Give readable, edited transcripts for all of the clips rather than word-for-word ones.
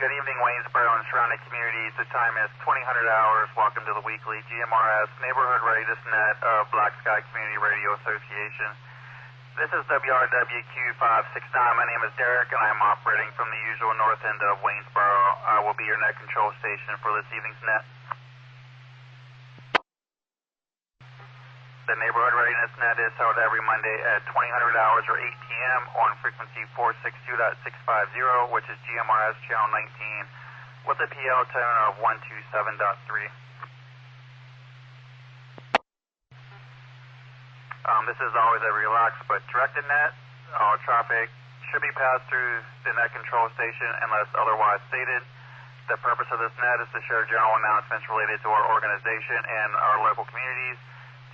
Good evening, Waynesboro and surrounding communities. The time is 2000 hours. Welcome to the weekly GMRS Neighborhood Readiness Net of Blackskye Community Radio Association. This is WRWQ569. My name is Derek, and I am operating from the usual north end of Waynesboro. I will be your net control station for this evening's net. The Neighborhood Readiness Net is held every Monday at 2000 hours or 8 p.m. on frequency 462.650, which is GMRS Channel 19, with a PL tone of 127.3. This is always a relaxed but directed net. All traffic should be passed through the net control station unless otherwise stated. The purpose of this net is to share general announcements related to our organization and our local communities,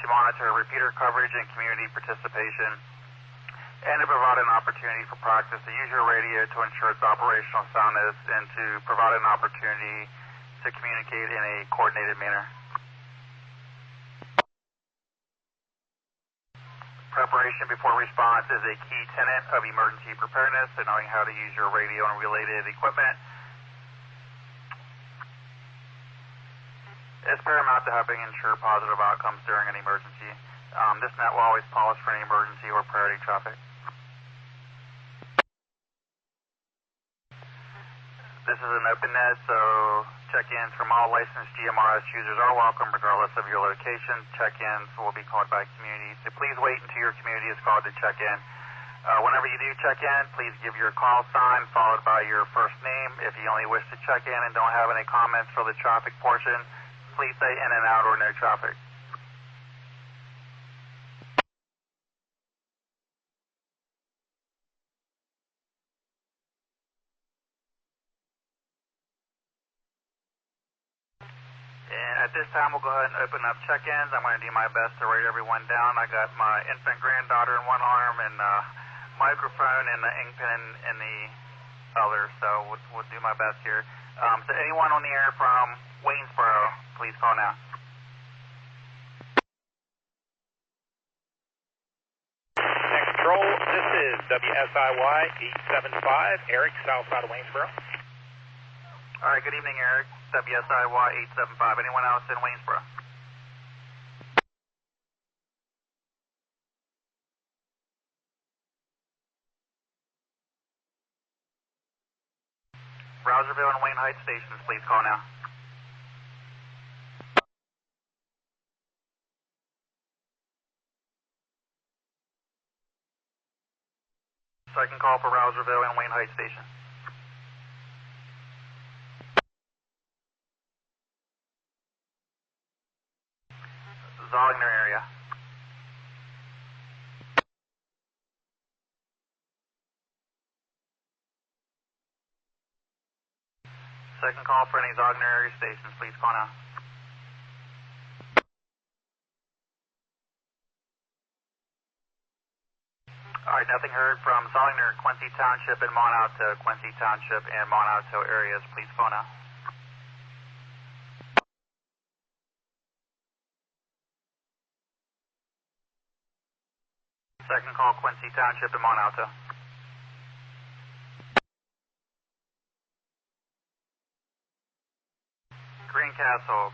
to monitor repeater coverage and community participation, and to provide an opportunity for practice to use your radio to ensure its operational soundness and to provide an opportunity to communicate in a coordinated manner. Preparation before response is a key tenet of emergency preparedness, and knowing how to use your radio and related equipment is paramount to helping ensure positive outcomes during an emergency. This net will always pause for any emergency or priority traffic. This is an open net, so check-ins from all licensed GMRS users are welcome regardless of your location. Check-ins will be called by community, so please wait until your community is called to check in. Whenever you do check in, please give your call sign followed by your first name. If you only wish to check in and don't have any comments for the traffic portion, please say in and out or no traffic. And at this time, we'll go ahead and open up check-ins. I'm going to do my best to write everyone down. I got my infant granddaughter in one arm and microphone and the ink pen in the other, so we'll do my best here. So anyone on the air from Waynesboro, please call now. Net Control, this is WSIY 875, Eric, southside of Waynesboro. All right, good evening, Eric. WSIY 875. Anyone else in Waynesboro? Rouserville and Wayne Heights stations, please call now. Second call for Rouserville and Wayne Heights station. Zogner area. Second call for any Zogner area stations, please call now. Alright, nothing heard from Zogner, Quincy Township, and Mont Alto. Quincy Township and Mont Alto areas, please call now. Second call, Quincy Township and Mont Alto. Greencastle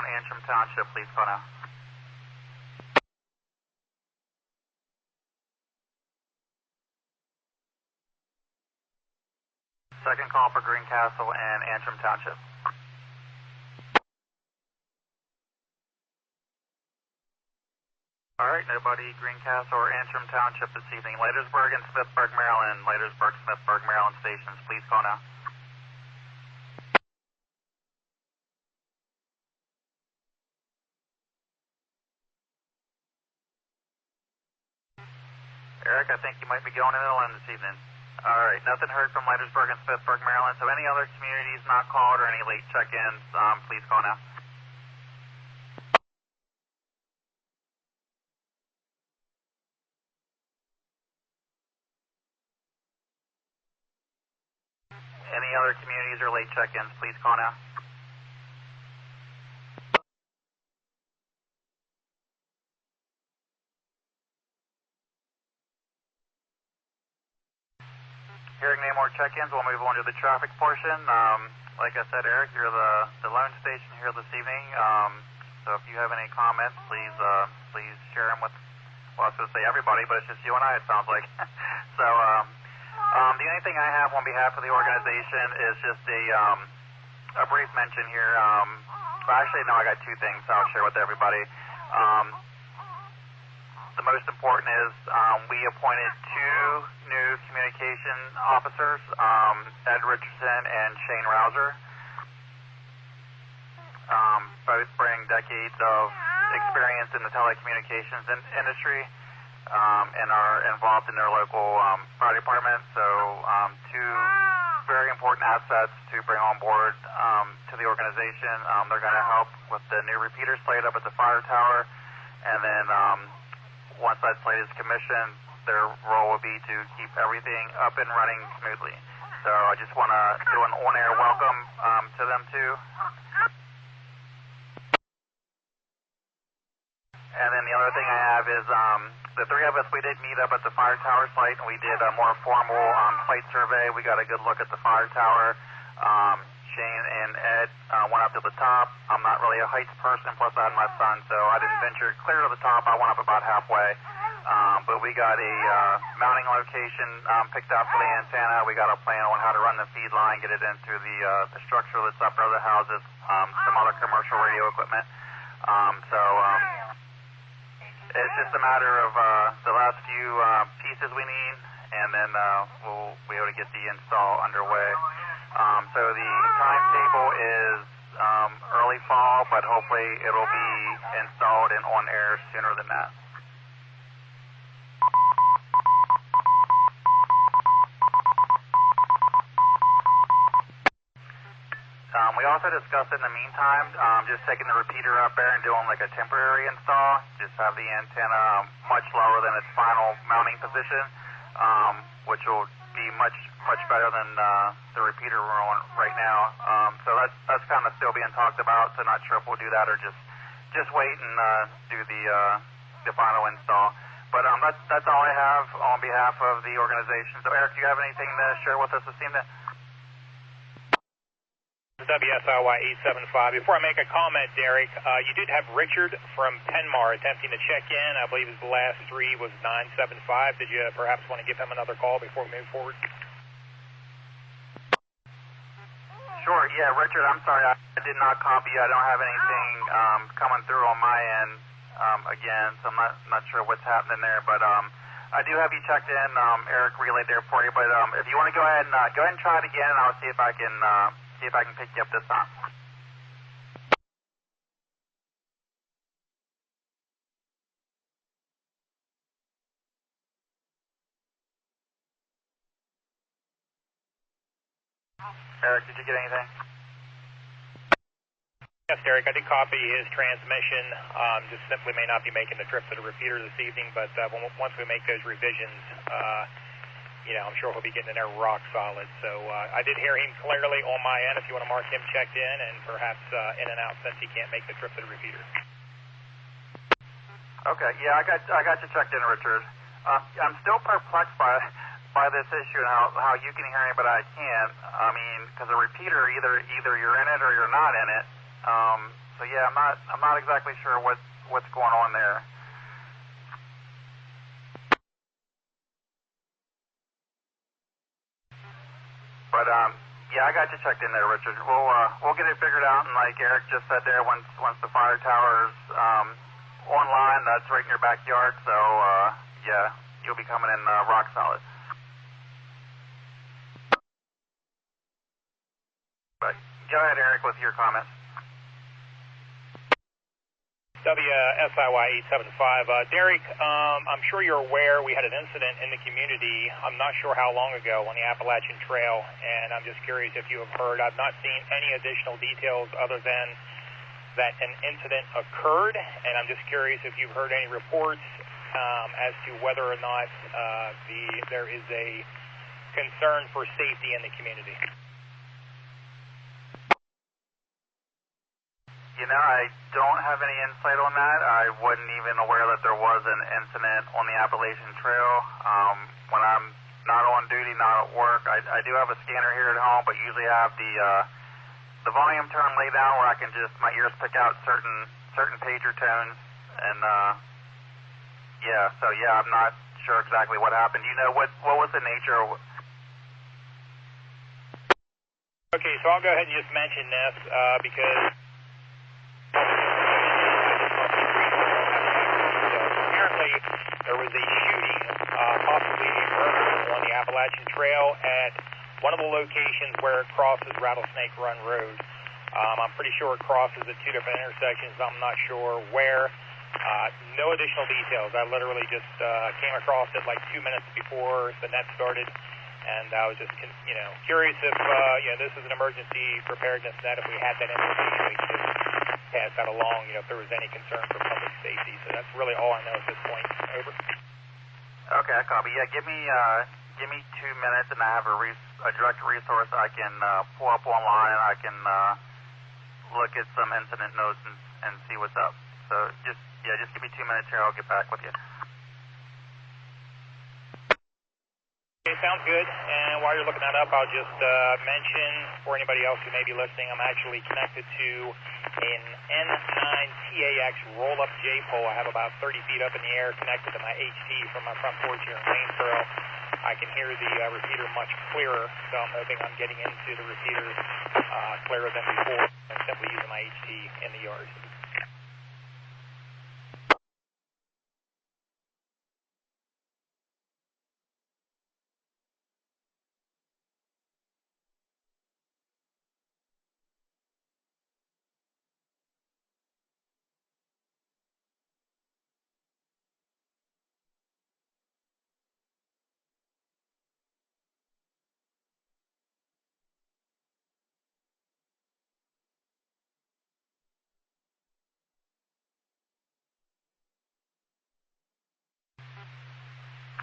and Antrim Township, please call now. Second call for Greencastle and Antrim Township. All right, nobody Greencastle or Antrim Township this evening. Latersburg and Smithburg, Maryland. Latersburg, Smithburg, Maryland stations, please call now. Eric, I think you might be going in alone this evening. All right, nothing heard from Latersburg and Smithburg, Maryland. So any other communities not called or any late check-ins, please call now. Any other communities or late check-ins, please call now. Here hearing any more check-ins, we'll move on to the traffic portion. Like I said, Eric, you're the lone station here this evening. So if you have any comments, please share them with, well, I was going to say everybody, but it's just you and I, it sounds like. So the only thing I have on behalf of the organization is just a brief mention here. Actually, no, I got two things I'll share with everybody. The most important is we appointed two new communication officers, Ed Richardson and Shane Rouser. Both bring decades of experience in the telecommunications industry and are involved in their local fire department. So two very important assets to bring on board to the organization. They're going to help with the new repeater slate up at the fire tower, and then once that slate is commissioned, their role will be to keep everything up and running smoothly. So I just want to do an on-air welcome to them too. And then the other thing I have is the three of us, we did meet up at the fire tower site, and we did a more formal site survey. We got a good look at the fire tower. Shane and Ed went up to the top. I'm not really a heights person, plus I had my son, so I didn't venture clear to the top. I went up about halfway. But we got a mounting location picked out for the antenna. We got a plan on how to run the feed line, get it into the structure that's up there that houses some other commercial radio equipment. It's just a matter of the last few pieces we need, and then we'll be able to get the install underway. So the timetable is early fall, but hopefully it'll be installed and on air sooner than that. We also discussed in the meantime just taking the repeater up there and doing like a temporary install, just have the antenna much lower than its final mounting position, which will be much better than the repeater we're on right now. So that's kind of still being talked about, so not sure if we'll do that or just wait and do the final install. But that's all I have on behalf of the organization. So Eric, do you have anything to share with us this evening? WSIY 875. Before I make a comment, Derek, you did have Richard from Penmar attempting to check in. I believe his last three was 975. Did you perhaps want to give him another call before we move forward? Sure, yeah, Richard, I'm sorry, I did not copy. I don't have anything coming through on my end again, so I'm not sure what's happening there, but I do have you checked in. Eric relayed there for you, but if you want to go ahead and try it again, and I'll see if I can pick you up this time. Eric, did you get anything? Yes, Derek, I did copy his transmission. Just simply may not be making the trip to the repeater this evening, but once we make those revisions, I'm sure he'll be getting in there rock solid. So I did hear him clearly on my end. If you want to mark him checked in and perhaps in and out since he can't make the trip to the repeater. Okay, yeah, I got you checked in, Richard. I'm still perplexed by this issue and how you can hear me, but I can't. I mean, because a repeater, either you're in it or you're not in it. So yeah, I'm not exactly sure what's going on there. But yeah, I got you checked in there, Richard. We'll get it figured out, and like Eric just said there, once the fire tower's online, that's right in your backyard. So yeah, you'll be coming in rock solid. But go ahead, Eric, with your comments. WSIY 875. Derek, I'm sure you're aware we had an incident in the community, I'm not sure how long ago, on the Appalachian Trail, and I'm just curious if you have heard. I've not seen any additional details other than that an incident occurred, and I'm just curious if you've heard any reports as to whether or not there is a concern for safety in the community. You know, I don't have any insight on that. I wasn't even aware that there was an incident on the Appalachian Trail. When I'm not on duty, not at work. I do have a scanner here at home, but usually I have the volume tone laid down where I can just, my ears pick out certain pager tones, and I'm not sure exactly what happened. You know, what was the nature of... Okay, so I'll go ahead and just mention this because apparently there was a shooting, possibly a murder on the Appalachian Trail at one of the locations where it crosses Rattlesnake Run Road. I'm pretty sure it crosses at two different intersections. I'm not sure where. No additional details. I literally just came across it like 2 minutes before the net started, and I was just, curious if, this is an emergency preparedness net. If we had that information, we could just pass that along, if there was any concern for public safety. So that's really all I know at this point. Over. Okay, I copy. Yeah, give me 2 minutes, and I have a direct resource I can pull up online, and I can look at some incident notes and see what's up. So just give me 2 minutes here. I'll get back with you. Okay, sounds good. And while you're looking that up, I'll just mention for anybody else who may be listening, I'm actually connected to an N9TAX roll-up J-pole. I have about 30 feet up in the air connected to my HT from my front porch here in Waynesboro. I can hear the repeater much clearer, so I'm hoping I'm getting into the repeater clearer than before and simply using my HT in the yard.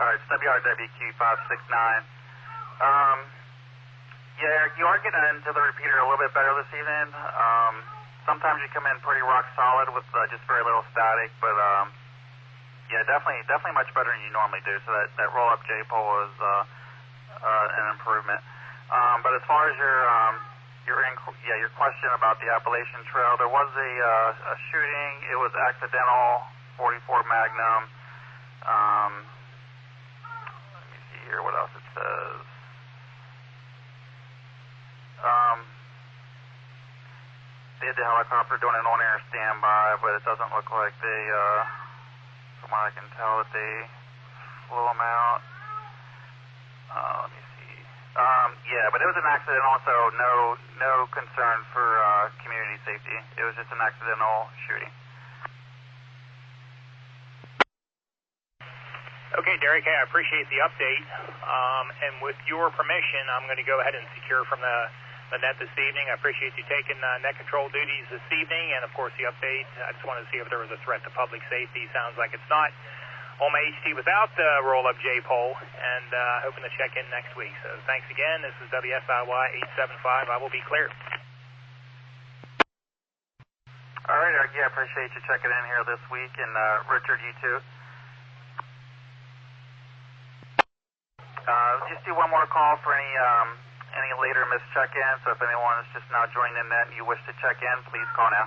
All right, it's WRWQ569. You are getting into the repeater a little bit better this evening. Sometimes you come in pretty rock solid with just very little static, but definitely much better than you normally do. So that roll-up J-pole is an improvement. But as far as your question about the Appalachian Trail, there was a shooting. It was accidental, 44 Magnum. Let me see here what else it says. They had the helicopter doing an on-air standby, but it doesn't look like they, from what I can tell, that they flew them out. Let me see. But it was an accident also, no concern for community safety. It was just an accidental shooting. Okay, Derek, hey, I appreciate the update. And with your permission, I'm going to go ahead and secure from the net this evening. I appreciate you taking net control duties this evening, and of course the update. I just wanted to see if there was a threat to public safety. Sounds like it's not. On my HT without the roll-up J-pole, and hoping to check in next week. So thanks again. This is WSIY 875. I will be clear. All right, Eric. Yeah, I appreciate you checking in here this week, and Richard, you too. Just do one more call for any later missed check-in. So if anyone is just now joining the net and you wish to check in, please call now.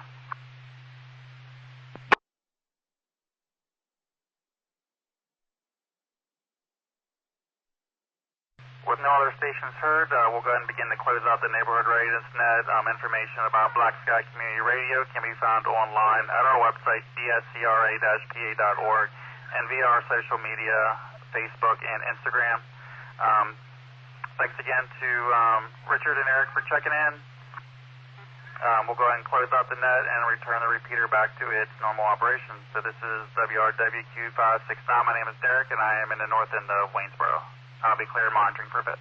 With no other stations heard, we'll go ahead and begin to close out the Neighborhood Readiness Net. Information about Blackskye Community Radio can be found online at our website, bscra-pa.org, and via our social media, Facebook and Instagram. Thanks again to Richard and Eric for checking in. We'll go ahead and close out the net and return the repeater back to its normal operation. So this is WRWQ569. My name is Derek, and I am in the north end of Waynesboro. I'll be clear monitoring for a bit.